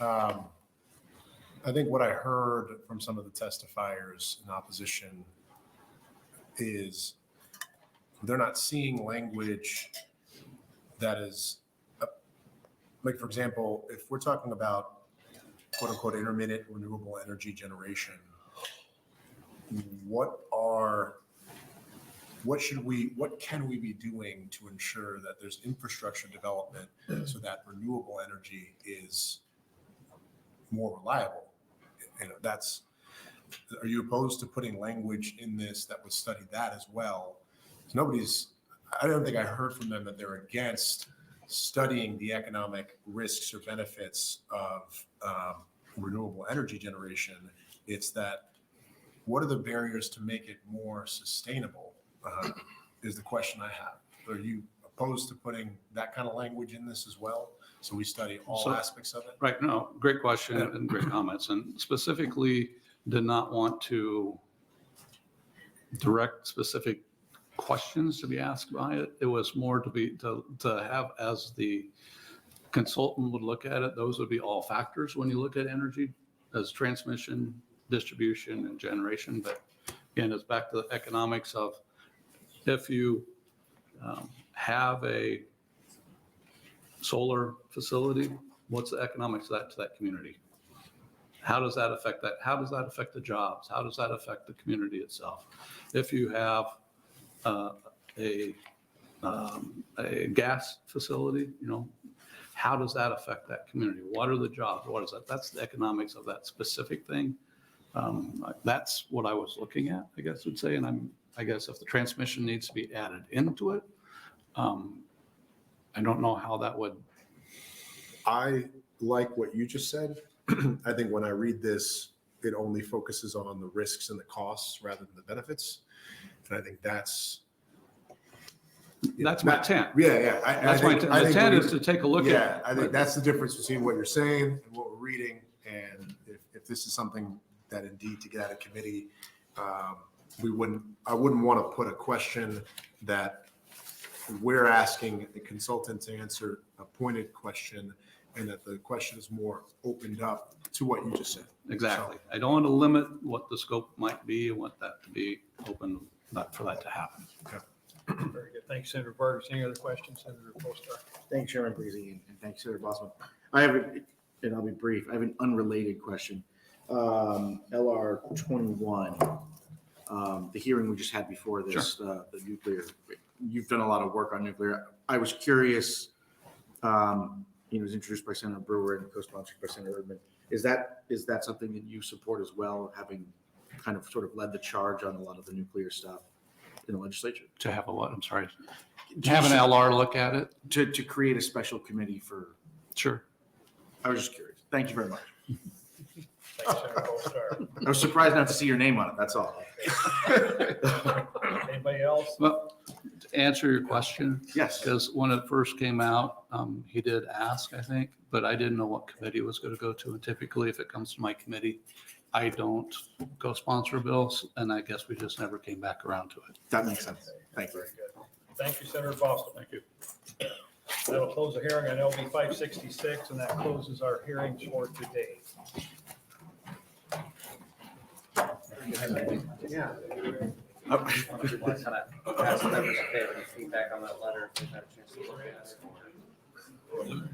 I think what I heard from some of the testifiers in opposition is they're not seeing language that is, like, for example, if we're talking about quote unquote intermittent renewable energy generation, what can we be doing to ensure that there's infrastructure development so that renewable energy is more reliable? Are you opposed to putting language in this that would study that as well? I don't think I heard from them that they're against studying the economic risks or benefits of renewable energy generation. It's that, what are the barriers to make it more sustainable is the question I have. Are you opposed to putting that kind of language in this as well? So we study all aspects of it? Right. No, great question and great comments. And specifically did not want to direct specific questions to be asked by it. It was more to have, as the consultant would look at it, those would be all factors when you look at energy as transmission, distribution, and generation. But again, it's back to the economics of, if you have a solar facility, what's the economics of that to that community? How does that affect that? How does that affect the jobs? How does that affect the community itself? If you have a gas facility, how does that affect that community? What are the jobs? What is that? That's the economics of that specific thing. That's what I was looking at, I guess would say. And I guess if the transmission needs to be added into it, I don't know how that would. I like what you just said. I think when I read this, it only focuses on the risks and the costs rather than the benefits. And I think that's my intent. Yeah. My intent is to take a look at it. Yeah, I think that's the difference between what you're saying and what we're reading. And if this is something that indeed to get out of committee, I wouldn't want to put a question that we're asking the consultant to answer a pointed question, and that the question is more opened up to what you just said. Exactly. So, I don't want to limit what the scope might be. I want that to be open, not for that to happen. Okay. Very good. Thank you, Senator Burgess. Any other questions, Senator Bostelman? Thank you, Chairman Breezy, and thank you, Senator Bostelman. And I'll be brief. I have an unrelated question. LR 21, the hearing we just had before this, sure. The nuclear. You've done a lot of work on nuclear. I was curious. It was introduced by Senator Brewer and co-sponsored by Senator Erdman. Is that something that you support as well, having kind of sort of led the charge on a lot of the nuclear stuff in the legislature? To have a what? I'm sorry. To have an LR look at it? To create a special committee for. Sure. I was just curious. Thank you very much. Thanks, Senator Bostelman. I was surprised not to see your name on it. That's all. Anybody else? Well, to answer your question, yes, because when it first came out, he did ask, I think, but I didn't know what committee it was going to go to. And typically, if it comes to my committee, I don't go sponsor bills, and I guess we just never came back around to it. That makes sense. Thank you. Very good. Thank you, Senator Bostelman. Thank you. That'll close the hearing on LB 566, and that closes our hearings for today. Yeah. Ask members if they have any feedback on that letter, if they've had a chance to look at it.